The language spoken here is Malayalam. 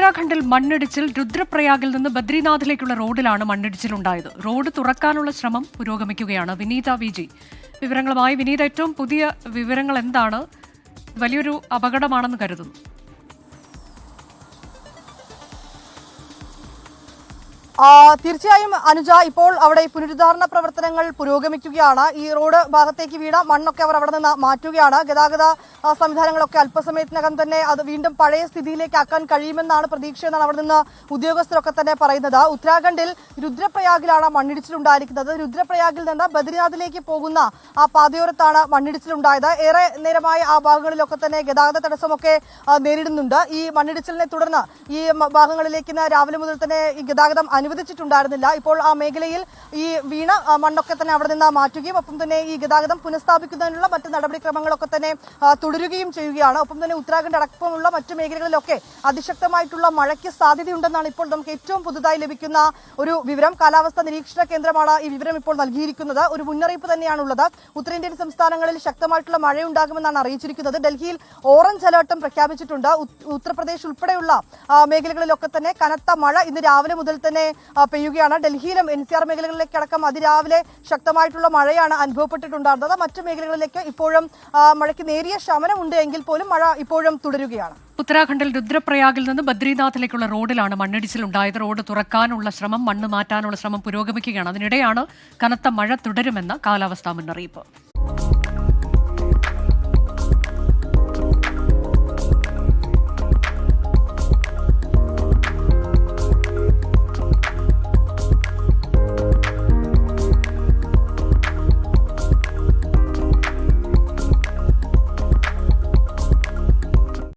ഉത്തരാഖണ്ഡിൽ മണ്ണിടിച്ചിൽ. രുദ്രപ്രയാഗിൽ നിന്ന് ബദ്രിനാഥിലേക്കുള്ള റോഡിലാണ് മണ്ണിടിച്ചിലുണ്ടായത്. റോഡ് തുറക്കാനുള്ള ശ്രമം പുരോഗമിക്കുകയാണ്. വിനീത വിജി വിവരങ്ങളുമായി. വിനീത, ഏറ്റവും പുതിയ വിവരങ്ങൾ എന്താണ്? വലിയൊരു അപകടമാണെന്ന് കരുതുന്നു. തീർച്ചയായും അനുജ, ഇപ്പോൾ അവിടെ പുനരുദ്ധാരണ പ്രവർത്തനങ്ങൾ പുരോഗമിക്കുകയാണ്. ഈ റോഡ് ഭാഗത്തേക്ക് വീണ മണ്ണൊക്കെ അവർ അവിടെ നിന്ന് മാറ്റുകയാണ്. ഗതാഗത സംവിധാനങ്ങളൊക്കെ അല്പസമയത്തിനകം തന്നെ അത് വീണ്ടും പഴയ സ്ഥിതിയിലേക്ക് ആക്കാൻ കഴിയുമെന്നാണ് പ്രതീക്ഷയെന്നാണ് അവിടെ നിന്ന് ഉദ്യോഗസ്ഥരൊക്കെ തന്നെ പറയുന്നത്. ഉത്തരാഖണ്ഡിൽ രുദ്രപ്രയാഗിലാണ് മണ്ണിടിച്ചിലുണ്ടായിരിക്കുന്നത്. രുദ്രപ്രയാഗിൽ നിന്ന് ബദ്രിനാഥിലേക്ക് പോകുന്ന ആ പാതയോരത്താണ് മണ്ണിടിച്ചിലുണ്ടായത്. ഏറെ നേരമായി ആ ഭാഗങ്ങളിലൊക്കെ തന്നെ ഗതാഗത തടസ്സമൊക്കെ നേരിടുന്നുണ്ട്. ഈ മണ്ണിടിച്ചിലിനെ തുടർന്ന് ഈ ഭാഗങ്ങളിലേക്ക് രാവിലെ മുതൽ തന്നെ ഈ ഗതാഗതം അനുവദിച്ചിട്ടുണ്ടായിരുന്നില്ല. ഇപ്പോൾ ആ മേഖലയിൽ ഈ വീണ മണ്ണൊക്കെ തന്നെ അവിടെ നിന്ന് മാറ്റുകയും ഒപ്പം തന്നെ ഈ ഗതാഗതം പുനഃസ്ഥാപിക്കുന്നതിനുള്ള മറ്റ് നടപടിക്രമങ്ങളൊക്കെ തന്നെ തുടരുകയും ചെയ്യുകയാണ്. ഒപ്പം തന്നെ ഉത്തരാഖണ്ഡ് അടക്കമുള്ള മറ്റു മേഖലകളിലൊക്കെ അതിശക്തമായിട്ടുള്ള മഴയ്ക്ക് സാധ്യതയുണ്ടെന്നാണ് ഇപ്പോൾ നമുക്ക് ഏറ്റവും പുതുതായി ലഭിക്കുന്ന ഒരു വിവരം. കാലാവസ്ഥാ നിരീക്ഷണ കേന്ദ്രമാണ് ഈ വിവരം ഇപ്പോൾ നൽകിയിരിക്കുന്നത്. ഒരു മുന്നറിയിപ്പ് തന്നെയാണുള്ളത്. ഉത്തരേന്ത്യൻ സംസ്ഥാനങ്ങളിൽ ശക്തമായിട്ടുള്ള മഴയുണ്ടാകുമെന്നാണ് അറിയിച്ചിരിക്കുന്നത്. ഡൽഹിയിൽ ഓറഞ്ച് അലർട്ടും പ്രഖ്യാപിച്ചിട്ടുണ്ട്. ഉത്തർപ്രദേശ് ഉൾപ്പെടെയുള്ള മേഖലകളിലൊക്കെ തന്നെ കനത്ത മഴ ഇന്ന് രാവിലെ മുതൽ തന്നെ പെയ്യുകയാണ്. ഡൽഹിയിലും NCR മേഖലകളിലേക്കടക്കം അതിരാവിലെ ശക്തമായിട്ടുള്ള മഴയാണ് അനുഭവപ്പെട്ടിട്ടുണ്ടായിരുന്നത്. മറ്റു മേഖലകളിലേക്ക് ഇപ്പോഴും മഴയ്ക്ക് നേരിയ ശമനമുണ്ട് എങ്കിൽ പോലും മഴ ഇപ്പോഴും തുടരുകയാണ്. ഉത്തരാഖണ്ഡിൽ രുദ്രപ്രയാഗിൽ നിന്ന് ബദ്രിനാഥിലേക്കുള്ള റോഡിലാണ് മണ്ണിടിച്ചിലുണ്ടായത്. റോഡ് തുറക്കാനുള്ള ശ്രമം, മണ്ണ് മാറ്റാനുള്ള ശ്രമം പുരോഗമിക്കുകയാണ്. അതിനിടെയാണ് കനത്ത മഴ തുടരുമെന്ന കാലാവസ്ഥാ മുന്നറിയിപ്പ്.